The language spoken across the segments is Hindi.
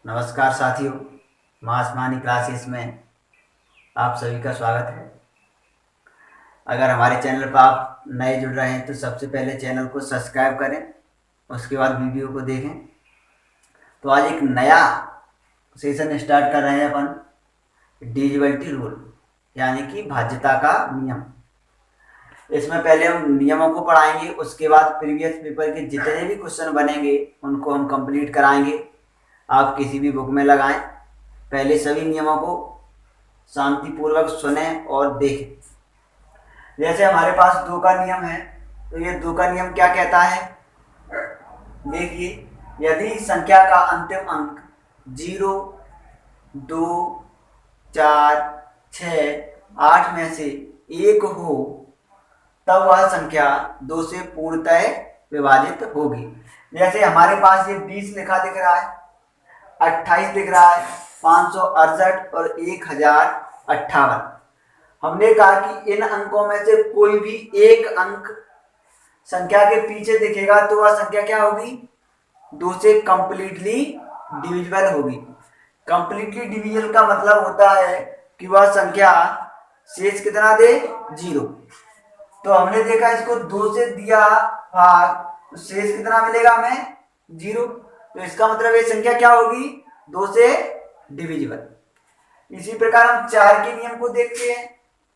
नमस्कार साथियों, माँ आसमानी क्लासेस में आप सभी का स्वागत है। अगर हमारे चैनल पर आप नए जुड़ रहे हैं तो सबसे पहले चैनल को सब्सक्राइब करें, उसके बाद वीडियो को देखें। तो आज एक नया सेशन स्टार्ट कर रहे हैं अपन, डिविजिबिलिटी रूल यानी कि भाज्यता का नियम। इसमें पहले हम नियमों को पढ़ाएंगे, उसके बाद प्रीवियस पेपर के जितने भी क्वेश्चन बनेंगे उनको हम कंप्लीट कराएंगे। आप किसी भी बुक में लगाएं, पहले सभी नियमों को शांतिपूर्वक सुने और देखें। जैसे हमारे पास दो का नियम है, तो ये दो का नियम क्या कहता है, देखिए। यदि संख्या का अंतिम अंक 0, 2, 4, 6, 8 में से एक हो तब वह संख्या 2 से पूर्णतः विभाजित होगी। जैसे हमारे पास ये 20 लिखा दिख रहा है, 28 दिख रहा है, 568 और 1058। हमने कहा कि इन अंकों में से कोई भी एक अंक संख्या के पीछे दिखेगा तो वह संख्या क्या होगी, 2 से कंप्लीटली डिविजिबल होगी। कंप्लीटली डिविजिबल का मतलब होता है कि वह संख्या शेष कितना दे, 0। तो हमने देखा इसको 2 से दिया भाग, तो शेष कितना मिलेगा हमें, 0। तो इसका मतलब ये संख्या क्या होगी, 2 से डिविजिबल। इसी प्रकार हम 4 के नियम को देखते हैं।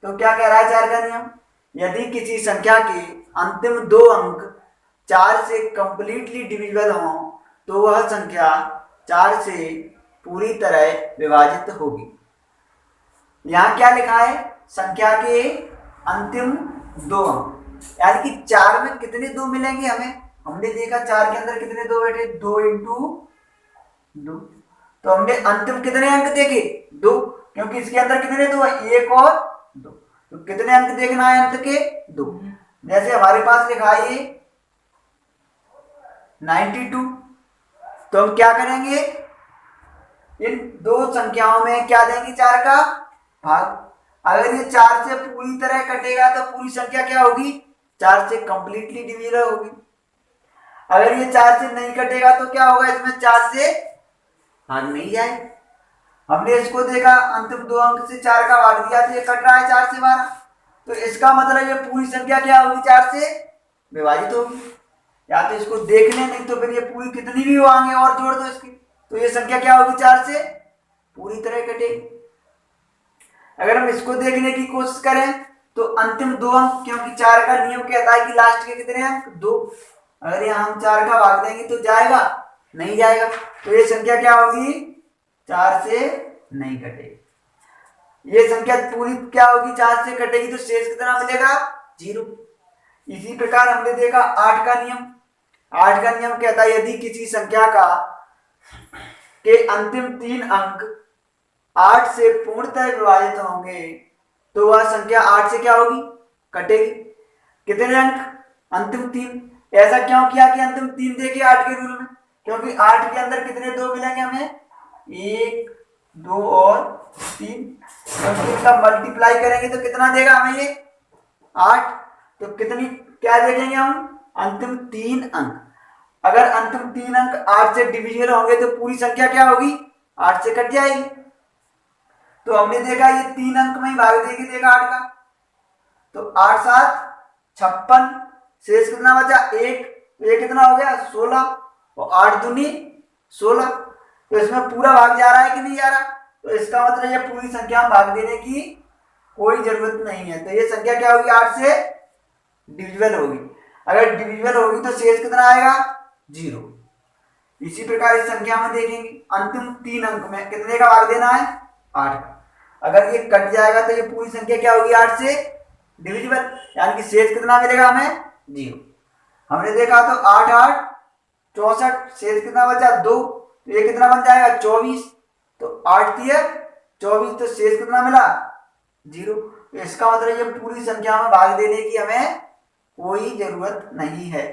तो क्या कह रहा है 4 का नियम, यदि किसी संख्या के अंतिम 2 अंक 4 से कंप्लीटली डिविजिबल हों तो वह संख्या 4 से पूरी तरह विभाजित होगी। यहां क्या लिखा है, संख्या के अंतिम 2 अंक, यानी कि 4 में कितने 2 मिलेंगे हमें। हमने देखा 4 के अंदर कितने 2 बैठे, 2 इंटू 2। तो हमने अंतिम कितने अंक देखे, 2, क्योंकि इसके अंदर कितने 2 है, 1 और 2। तो कितने अंक देखना है, अंत के 2। जैसे हमारे पास लिखा है ये 92, तो हम क्या करेंगे, इन 2 संख्याओं में क्या देंगे, 4 का भाग। अगर ये 4 से पूरी तरह कटेगा तो पूरी संख्या क्या होगी, 4 से कंप्लीटली डिविजिबल होगी। अगर ये 4 से नहीं कटेगा तो क्या होगा, इसमें 4 से भाग नहीं जाए। हमने इसको देखा, अंतिम 2 अंक से 4 का भाग दिया तो ये कट रहा है 4 से 12। तो इसका मतलब ये पूरी संख्या क्या होगी, 4 से विभाजित होगी। या तो इसको देख लें, नहीं तो फिर ये पूरी कितनी भी आगे और जोड़ दो इसकी, तो ये संख्या क्या होगी, 4 से पूरी तरह कटेगी। अगर हम इसको देखने की कोशिश करें तो अंतिम 2 अंक, क्योंकि 4 का नियम कहता है कि लास्ट के कितने अंक, 2। अगर यहाँ हम 4 का भाग देंगे तो जाएगा, नहीं जाएगा। तो ये संख्या क्या होगी, 4 से नहीं कटेगी। ये संख्या पूरी क्या होगी, 4 से कटेगी तो शेष कितना मिलेगा, 0। इसी प्रकार हमने देखा 8 का नियम। 8 का नियम कहता है यदि किसी संख्या का के अंतिम 3 अंक 8 से पूर्णतः विभाजित होंगे तो वह संख्या 8 से क्या होगी, कटेगी। कितने अंक, अंतिम 3। ऐसा क्यों किया कि अंतिम 3 देखिए 8 के रूल में, क्योंकि 8 के अंदर कितने 2 मिलेंगे हमें, 1, 2 और 3। क्योंकि इसका मल्टीप्लाई करेंगे तो कितना देगा हमें ये, 8। तो कितनी क्या देखेंगे हम, अंतिम 3 अंक। अगर अंतिम 3 अंक 8 से डिविजिबल होंगे तो पूरी संख्या क्या होगी, 8 से कट जाएगी। तो हमने देखा ये 3 अंक में ही भाग देगी, देखा 8 का, तो 8 7 56, शेष कितना बचा, 1। तो ये कितना हो गया, 16, और 8 दूनी 16। तो इसमें पूरा भाग जा रहा है कि नहीं जा रहा। तो इसका मतलब ये पूरी संख्या में भाग देने की कोई जरूरत नहीं है। तो ये संख्या क्या होगी, 8 से डिविजिबल होगी। अगर डिविजिबल होगी तो शेष कितना आएगा, 0। इसी प्रकार इस संख्या में देखेंगे अंतिम 3 अंक में कितने का भाग देना है, 8 का। अगर ये कट जाएगा तो ये पूरी संख्या क्या होगी, 8 से डिविजिबल, यानी कि शेष कितना मिलेगा हमें, 0। हमने देखा तो 8 8 64, शेष कितना बचा, 2। तो ये कितना बन जाएगा, 24। तो 8 3 24, तो शेष कितना मिला, 0। तो इसका मतलब ये पूरी संख्या में भाग देने की हमें कोई जरूरत नहीं है।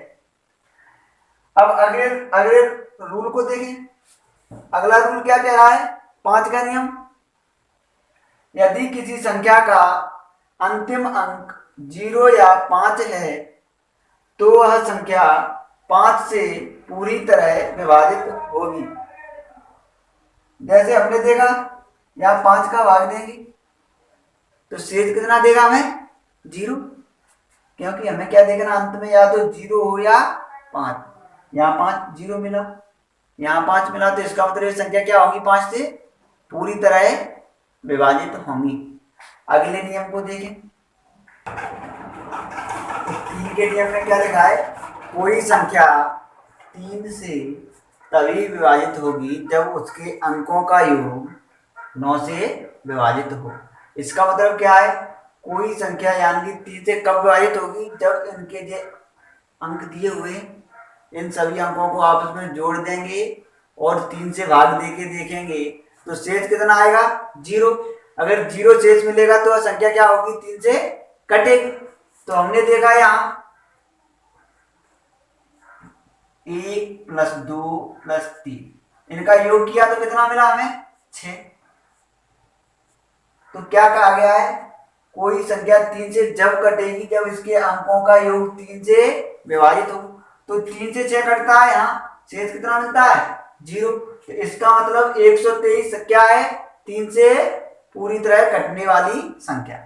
अब अगले अगले रूल को देखें। अगला रूल क्या कह रहा है, 5 का नियम। यदि किसी संख्या का अंतिम अंक 0 या 5 है तो वह संख्या 5 से पूरी तरह विभाजित होगी। जैसे हमने देखा यहाँ 5 का भाग देंगे तो शेष कितना देगा हमें? 0, क्योंकि हमें क्या देखना अंत में, या तो 0 हो या 5। यहाँ 5 0 मिला, यहाँ 5 मिला, तो इसका मतलब ये संख्या क्या होगी? 5 से पूरी तरह विभाजित होंगी। अगले नियम को देखें। 3 के नियम में क्या लिखा है? कोई संख्या 3 से तभी विभाजित होगी जब उसके अंकों का योग 9 से विभाजित हो। इसका मतलब क्या है? कोई संख्या यानी कि 3 से कब विभाजित होगी? जब इनके जो अंक दिए हुए इन सभी अंकों को आपस में जोड़ देंगे और 3 से भाग देके देखेंगे तो शेष कितना आएगा? 0। अगर 0 शेष मिलेगा तो संख्या क्या होगी? 3 से कटेगी। तो हमने देखा यहाँ 1 + 2 + 3, इनका योग किया तो कितना मिला हमें? 6। तो क्या कहा गया है? कोई संख्या 3 से जब कटेगी जब इसके अंकों का योग 3 से विभाजित हो। तो 3 से 6 कटता है, यहाँ शेष कितना मिलता है? 0। तो इसका मतलब 123 क्या है? 3 से पूरी तरह कटने वाली संख्या।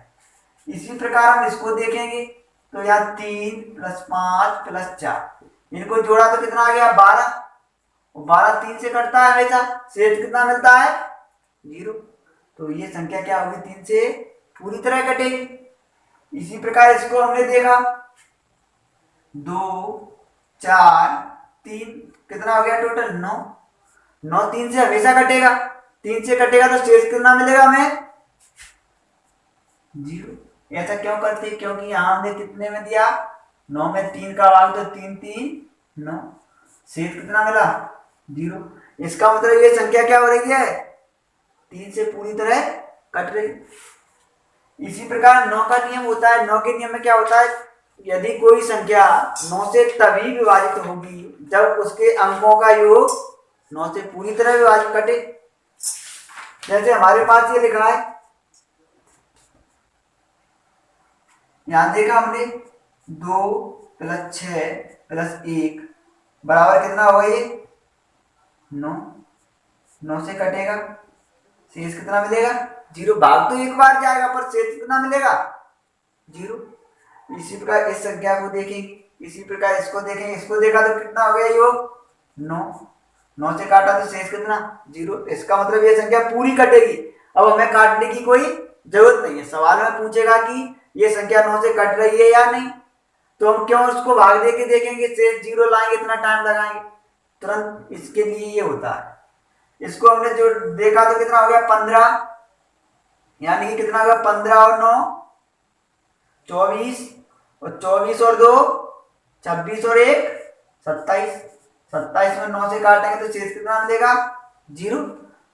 इसी प्रकार हम इसको देखेंगे तो यहाँ 3 + 5 + 4, इनको जोड़ा तो कितना आ गया? 12। 12 3 से कटता है हमेशा, शेष कितना मिलता है? 0। तो ये संख्या क्या होगी? 3 से पूरी तरह कटेगी। इसी प्रकार इसको हमने देखा 2 4 3, कितना हो गया टोटल? 9। 9 3 से हमेशा कटेगा, 3 से कटेगा तो शेष कितना मिलेगा हमें? 0। ऐसा क्यों करते? क्योंकि यहां हमने कितने में दिया? 9 में 3 का भाग, तो 3 3 9, शेष कितना मिला? 0। इसका मतलब ये संख्या क्या हो रही है? 3 से पूरी तरह कट रही। इसी प्रकार 9 का नियम होता है। 9 के नियम में क्या होता है? यदि कोई संख्या 9 से तभी विभाजित होगी जब उसके अंकों का योग 9 से पूरी तरह विभाजित कटे। जैसे हमारे पास ये लिखा है, यहां देखा हमने 2 + 6 + 1 बराबर कितना होगा? ये 9। 9 से कटेगा, शेष कितना मिलेगा? 0। भाग तो एक बार जाएगा पर शेष कितना मिलेगा? 0। इसी प्रकार इस संख्या को देखेंगे, इसी प्रकार इसको देखेंगे। इसको देखा तो कितना हो गया योग? 9। 9 से काटा तो शेष कितना? 0। इसका मतलब ये संख्या पूरी कटेगी। अब हमें काटने की कोई जरूरत नहीं है। सवाल में पूछेगा कि ये संख्या 9 से कट रही है या नहीं, तो हम क्यों उसको भाग दे के देखेंगे? शेष 0 लाएंगे, इतना टाइम लगाएंगे तुरंत। इसके लिए ये होता है। इसको हमने जो देखा तो कितना हो गया? 15, यानी कि कितना होगा? 15 और 9 24, और 24 और 2 26, और 1 27। 27 में 9 से काटेंगे तो शेष कितना मिलेगा? 0।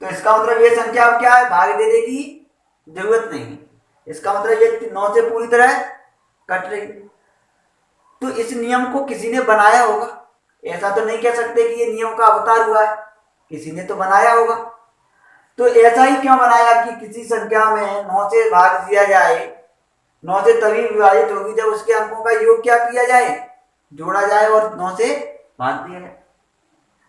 तो इसका मतलब ये संख्या अब क्या है? भाग देने की जरूरत नहीं है। इसका मतलब ये 9 से पूरी तरह कट रही। तो इस नियम को किसी ने बनाया होगा, ऐसा तो नहीं कह सकते कि ये नियम का अवतार हुआ है, किसी ने तो बनाया होगा। तो ऐसा ही क्यों बनाया कि किसी संख्या में 9 से भाग दिया जाए? 9 से तभी विभाजित होगी जब उसके अंकों का योग क्या किया जाए? जोड़ा जाए और 9 से भाग दिया जाए।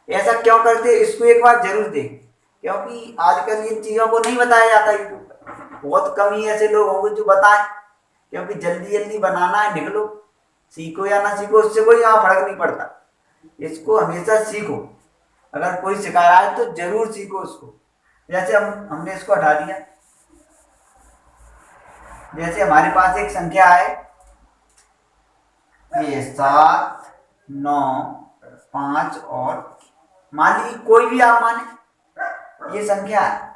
ऐसा क्यों करते? इसको एक बार जरूर देखें, क्योंकि आजकल इन चीजों को नहीं बताया जाता यूट्यूब पर। बहुत कम ही ऐसे लोग होंगे जो बताएं, क्योंकि जल्दी जल्दी बनाना है, निकलो, सीखो या ना सीखो उससे कोई यहाँ फर्क नहीं पड़ता। इसको हमेशा सीखो, अगर कोई सिखा रहा है तो जरूर सीखो उसको। जैसे हमने इसको हटा दिया, जैसे हमारे पास एक संख्या है ये 7 9 5 और मान लीजिए कोई भी आप माने ये संख्या है।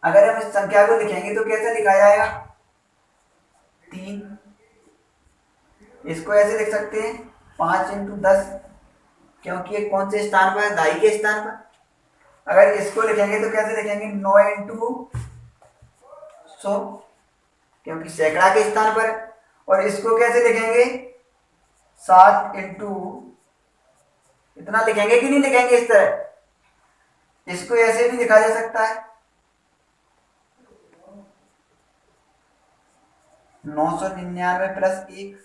अगर हम इस संख्या को लिखेंगे तो कैसे लिखा जाएगा? 3। इसको ऐसे लिख सकते हैं 5 × 10, क्योंकि ये कौन से स्थान पर है? दाई के स्थान पर। अगर इसको लिखेंगे तो कैसे लिखेंगे? 9 × 100, क्योंकि सैकड़ा के स्थान पर है। और इसको कैसे लिखेंगे? 7 × इतना लिखेंगे कि नहीं लिखेंगे? इस तरह इसको ऐसे भी लिखा जा सकता है 999 + 1,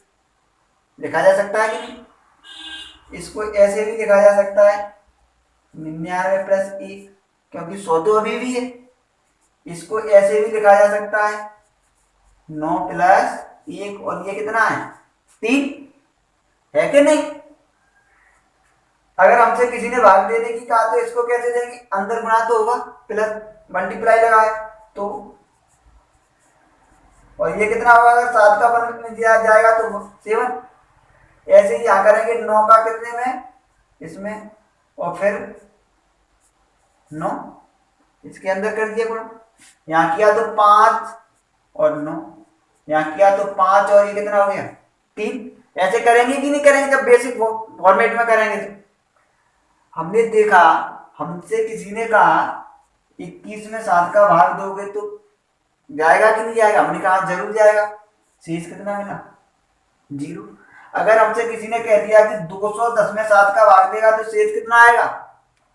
लिखा जा सकता है कि नहीं? इसको ऐसे भी लिखा जा सकता है 99 प्लस 1, क्योंकि 100 तो अभी भी है। इसको ऐसे भी लिखा जा सकता है 9 प्लस 1, और ये कितना है 3, है कि नहीं? अगर हमसे किसी ने भाग देने की कहा तो इसको कैसे देंगे, अंदर गुणा तो होगा, प्लस मल्टीप्लाई लगाए तो, और ये कितना होगा अगर 7 का 1 में दिया जाएगा तो 7। ऐसे ही यहाँ करेंगे 9 का कितने में इसमें, और फिर 9 इसके अंदर कर दिया गुणा, यहाँ किया तो 5 और 9, यहाँ किया तो 5 और ये कितना हो गया 3। ऐसे करेंगे कि नहीं करेंगे? जब बेसिक फॉर्मेट में करेंगे तो हमने देखा, हमसे किसी ने कहा 21 में 7 का भाग दोगे तो जाएगा कि नहीं जाएगा? हमने कहा जरूर जाएगा। शेष कितना मिला 0। अगर हमसे किसी ने कह दिया कि 210 में 7 का भाग देगा तो शेष कितना आएगा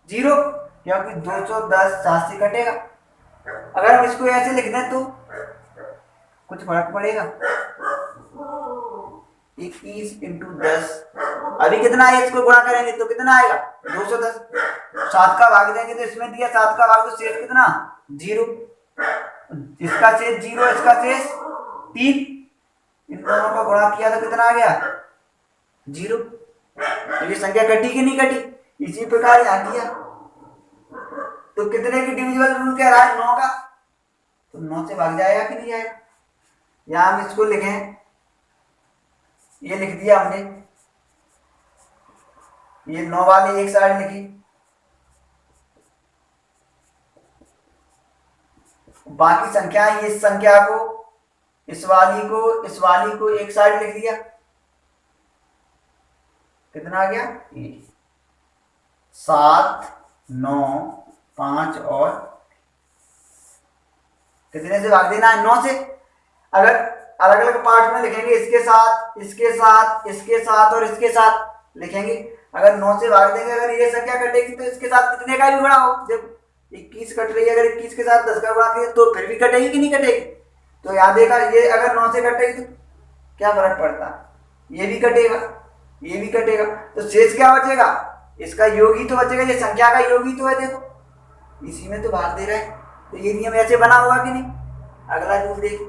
0, क्योंकि 210 7 से कटेगा। अगर हम इसको ऐसे लिख दें तो कुछ फर्क पड़ेगा? 21 इंटू 10, अभी कितना है, इसको गुणा करेंगे तो कितना आएगा 210। 7 का भाग देंगे तो इसमें दिया 7 का भाग, तो शेष कितना 0, इसका शेष 0, इसका शेष 3, इन दोनों को गुणा किया तो कितना आ गया 0। तो ये संख्या कटी कि नहीं कटी? इसी प्रकार यहाँ किया तो कितने की डिविजिबल रूल कह रहा है 9 का, तो 9 से भाग जाएगा कि नहीं जाएगा? यहां हम इसको लिखें, ये लिख दिया हमने, ये 9 वाली एक साइड लिखी, बाकी संख्या इस संख्या को इस वाली को एक साइड लिख दिया, कितना आ गया 7 9 5 और कितने से भाग देना है 9 से। अगर अलग अलग पार्ट में लिखेंगे इसके साथ इसके साथ इसके साथ और इसके साथ लिखेंगे, अगर 9 से भाग देंगे, अगर ये संख्या कटेगी तो इसके साथ कितने का भी गुणा हो, जब 21 कट रही है, अगर 21 के साथ 10 का गुणा करें तो फिर भी कटेगी कि नहीं कटेगी? तो यहाँ देखा, ये अगर 9 से कटेगी तो क्या फर्क पड़ता है, ये भी कटेगा ये भी कटेगा, तो शेष क्या बचेगा, इसका योग ही तो बचेगा, ये संख्या का योग ही तो है, देखो इसी में तो भाग दे रहा है, तो ये नियम ऐसे बना होगा कि नहीं? अगला रूल देख,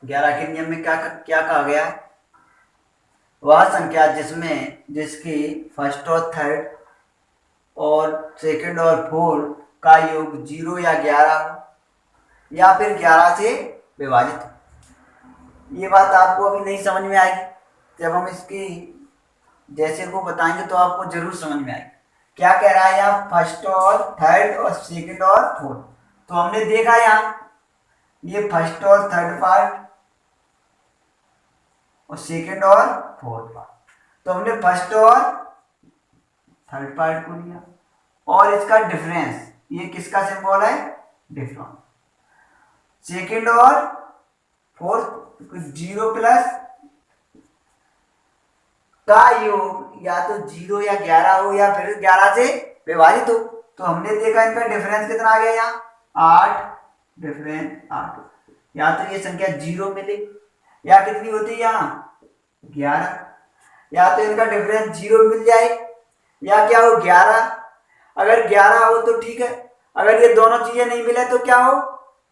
11 के नियम में क्या क्या कहा गया है, वह संख्या जिसकी फर्स्ट और थर्ड और सेकंड और फोर्थ का योग 0 या 11 हो या फिर 11 से विभाजित हो। ये बात आपको अभी नहीं समझ में आएगी, जब हम इसकी जैसे को बताएंगे तो आपको जरूर समझ में आएगी। क्या कह रहा है यहाँ, फर्स्ट और थर्ड और सेकंड और फोर्थ, तो हमने देखा यहाँ ये फर्स्ट और थर्ड पार्ट और सेकंड और फोर्थ पार्ट, तो हमने फर्स्ट और थर्ड पार्ट को लिया और इसका डिफरेंस, ये किसका सिंबल है डिफरेंस, सेकंड और फोर्थ 0 प्लस का योग या तो 0 या 11 हो या फिर 11 से विभाजित हो, तो हमने देखा इनका डिफरेंस कितना आ गया यहाँ 8, डिफरेंस 8, या तो ये संख्या 0 मिले या कितनी होती है यहाँ 11, या तो इनका डिफरेंस 0 मिल जाए या क्या हो 11, अगर 11 हो तो ठीक है, अगर ये दोनों चीजें नहीं मिले तो क्या हो,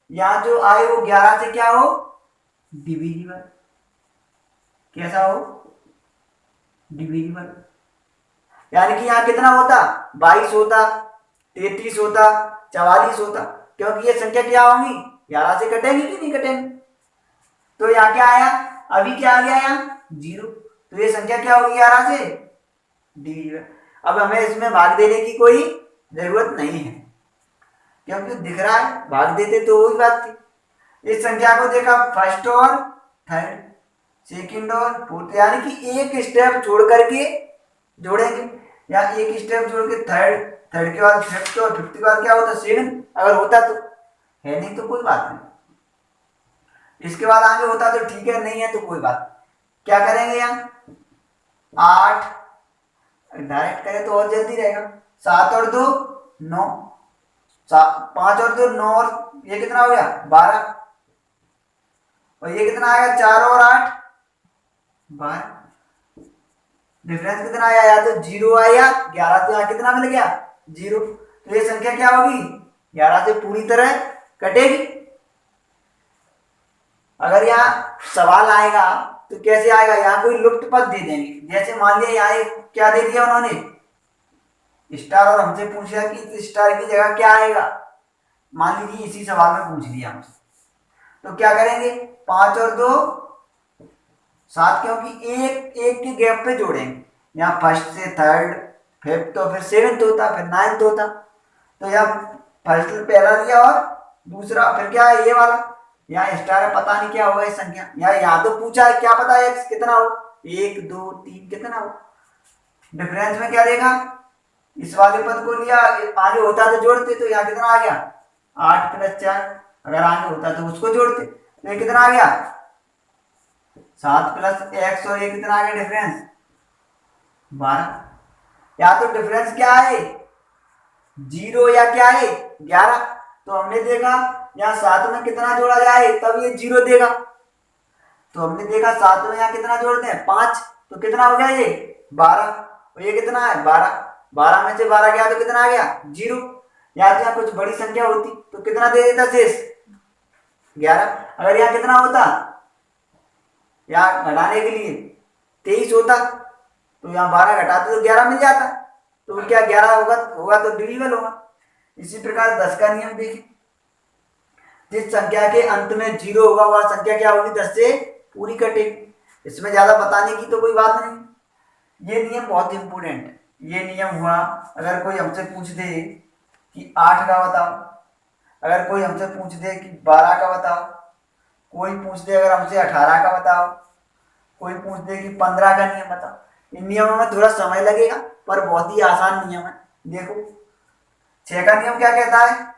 यहाँ जो आए वो 11 से क्या हो डिविजिबल, कैसा हो डिविजिबल, यानी कि यहाँ कितना होता 22 होता 33 होता 44 होता, क्योंकि ये संख्या क्या होंगी 11 से कटेंगी कि नहीं कटेंगी, तो यहाँ क्या आया, अभी क्या आ गया यहाँ 0, तो ये संख्या क्या होगी 11 से डिविजिबल। अब हमें इसमें भाग देने की कोई जरूरत नहीं है, क्योंकि दिख रहा है, भाग देते तो वही बात थी। इस संख्या को देखा फर्स्ट और थर्ड, सेकंड और फोर्थ, यानी कि एक स्टेप छोड़ करके जोड़ेंगे, या एक स्टेप जोड़ के थर्ड, थर्ड के बाद फिफ्थ और फिफ्थ के बाद क्या होता सेवन, अगर होता तो है, नहीं तो कोई बात नहीं, इसके बाद आगे होता तो ठीक है, नहीं है तो कोई बात। क्या करेंगे यहाँ 8, डायरेक्ट करें तो और जल्दी रहेगा, 7 और 2 9, 5 और 2 9, और ये कितना हो गया 12, और ये कितना आएगा 4 और 8 12। डिफरेंस कितना आया, या तो 0 आया, 11 तो यहाँ कितना मिल गया 0। तो ये संख्या क्या होगी 11 से पूरी तरह कटेगी। अगर यहाँ सवाल आएगा तो कैसे आएगा, यहाँ कोई लुप्त पद दे देंगे। जैसे मान लिया यहाँ क्या दे दिया उन्होंने स्टार, और हमसे पूछा कि स्टार की जगह क्या आएगा। मान लीजिए इसी सवाल में पूछ लिया हमसे, तो क्या करेंगे 5 और 2 7, क्योंकि एक एक के गैप पे जोड़ेंगे। यहाँ फर्स्ट से थर्ड, फिफ्थ तो फिर सेवेंथ होता, फिर नाइन्थ होता। तो यहाँ फर्स्ट पहला लिया और दूसरा फिर क्या है ये वाला, यहाँ स्टार है, पता नहीं क्या होगा इस संख्या। यहाँ तो पूछा है क्या पता है x कितना हो, 1 2 3 कितना हो। डिफरेंस में क्या देखा, इस वाले पद को लिया, आगे होता तो जोड़ते, तो यहाँ कितना आ गया 8 + 4। अगर आगे होता तो उसको जोड़ते, तो ये कितना आ गया 7 + x, और ये कितना आ गया डिफरेंस 12। या तो डिफरेंस क्या है 0 या क्या है 11। तो हमने देखा यहाँ 7 में कितना जोड़ा जाए तब ये 0 देगा। तो हमने देखा 7 में यहाँ कितना जोड़ते हैं 5, तो कितना हो गया ये 12, और ये कितना है 12। 12 में से 12 गया तो कितना आ गया 0। या तो यहाँ कुछ बड़ी संख्या होती तो कितना दे देता शेष 11। अगर यहाँ कितना होता, यहाँ घटाने के लिए 23 होता, तो यहाँ 12 घटाते तो 11 मिल जाता। तो क्या 11 होगा तो डिविजिबल होगा। इसी प्रकार 10 का नियम देखें, जिस संख्या के अंत में 0 होगा वह संख्या क्या होगी 10 से पूरी कटेगी। इसमें ज्यादा बताने की तो कोई बात नहीं। ये नियम बहुत इंपोर्टेंट है। ये नियम हुआ, अगर कोई हमसे पूछ दे कि 8 का बताओ, अगर कोई हमसे पूछ दे कि 12 का बताओ, कोई पूछ दे अगर हमसे 18 का बताओ, कोई पूछ दे कि 15 का नियम बताओ। इन नियमों में थोड़ा समय लगेगा पर बहुत ही आसान नियम है। देखो 6 का नियम क्या कहता है,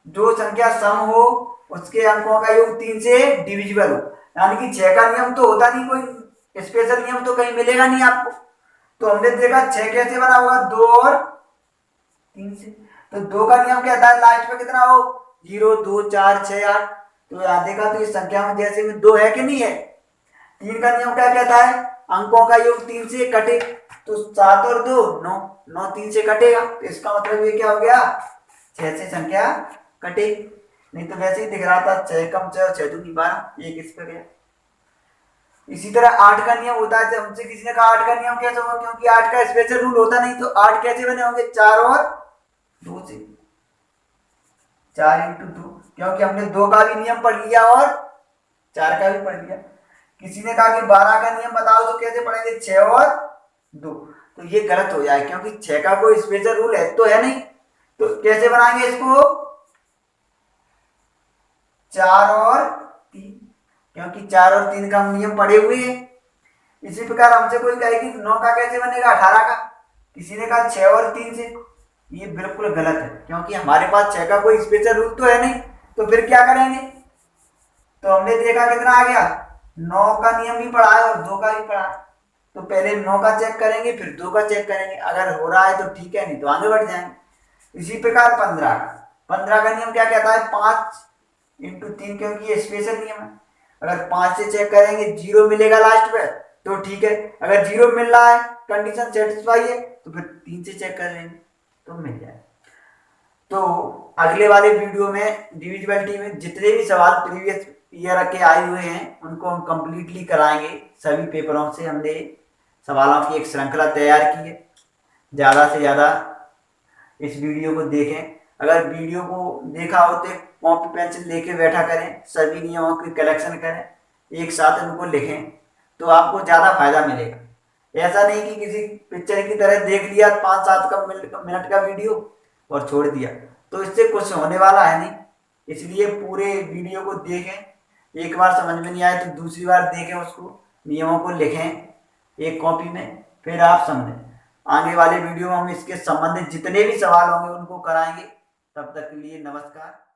जो संख्या सम हो उसके अंकों का योग 3 से डिविजिबल हो। यानी कि 6 का नियम तो होता नहीं, कोई स्पेशल नियम तो कहीं मिलेगा नहीं आपको। तो हमने देखा 6 कैसे बना होगा 2 और 3 से। तो 2 का नियम कहता है लास्ट में कितना हो 0 2 4 6 8। तो यहाँ देखा तो इस संख्या में जैसे में 2 है कि नहीं है। 3 का नियम क्या कहता है, अंकों का योग 3 से कटे। तो 7 और 2 9, 9 3 से कटेगा, तो इसका मतलब ये क्या हो गया 6 से संख्या कटे। नहीं तो वैसे ही दिख रहा था 6 कम 6 6 दूनी 12, ये किस पे गया। इसी तरह 8 का नियम होता है। जब हमसे किसी ने कहा 8 का नियम कैसे होगा, क्योंकि 8 का स्पेशल रूल होता नहीं, तो 8 कैसे बने होंगे 4 और 2 से, 4 × 2, क्योंकि हमने 2 का भी नियम पढ़ लिया और 4 का भी पढ़ लिया। किसी ने कहा कि 12 का नियम बताओ, तो कैसे पढ़ेंगे 6 और 2। तो ये गलत हो जाए, क्योंकि 6 का कोई स्पेशल रूल है तो है नहीं। तो कैसे बनाएंगे इसको 4 और 3, क्योंकि 4 और 3 का हम नियम पढ़े हुए हैं। इसी प्रकार हमसे कोई कहे कि 9 का कैसे बनेगा 18 का, किसी ने कहा 6 और 3 से, ये बिल्कुल गलत है, क्योंकि हमारे पास 6 का कोई स्पेशल रूल तो है नहीं। तो फिर क्या करेंगे, तो हमने देखा कितना आ गया 9 का नियम भी पढ़ा है और 2 का भी पढ़ा है। तो पहले 9 का चेक करेंगे फिर 2 का चेक करेंगे, अगर हो रहा है तो ठीक है, नहीं तो आगे बढ़ जाएंगे। इसी प्रकार 15 का नियम क्या कहता है 5 × 3, क्योंकि ये स्पेशल नियम है। अगर 5 से चेक करेंगे 0 मिलेगा लास्ट में तो ठीक है, अगर 0 मिल रहा है कंडीशन सेटिस्फाई है तो फिर 3 से चेक कर लेंगे तो मिल जाए। तो अगले वाले वीडियो में डिविजिबिलिटी में जितने भी सवाल प्रीवियस ईयर के आए हुए हैं उनको हम कंप्लीटली कराएंगे। सभी पेपरों से हमने सवालों की एक श्रृंखला तैयार की है। ज़्यादा से ज़्यादा इस वीडियो को देखें। अगर वीडियो को देखा हो तो कॉपी पेंसिल लेके बैठा करें, सभी नियमों की कलेक्शन करें, एक साथ उनको लिखें, तो आपको ज़्यादा फायदा मिलेगा। ऐसा नहीं कि किसी पिक्चर की तरह देख लिया 5-7 का मिनट का वीडियो और छोड़ दिया, तो इससे कुछ होने वाला है नहीं। इसलिए पूरे वीडियो को देखें, एक बार समझ में नहीं आए तो दूसरी बार देखें, उसको नियमों को लिखें एक कॉपी में, फिर आप समझें। आने वाले वीडियो में हम इसके संबंधित जितने भी सवाल होंगे उनको कराएंगे। तब तक के लिए नमस्कार।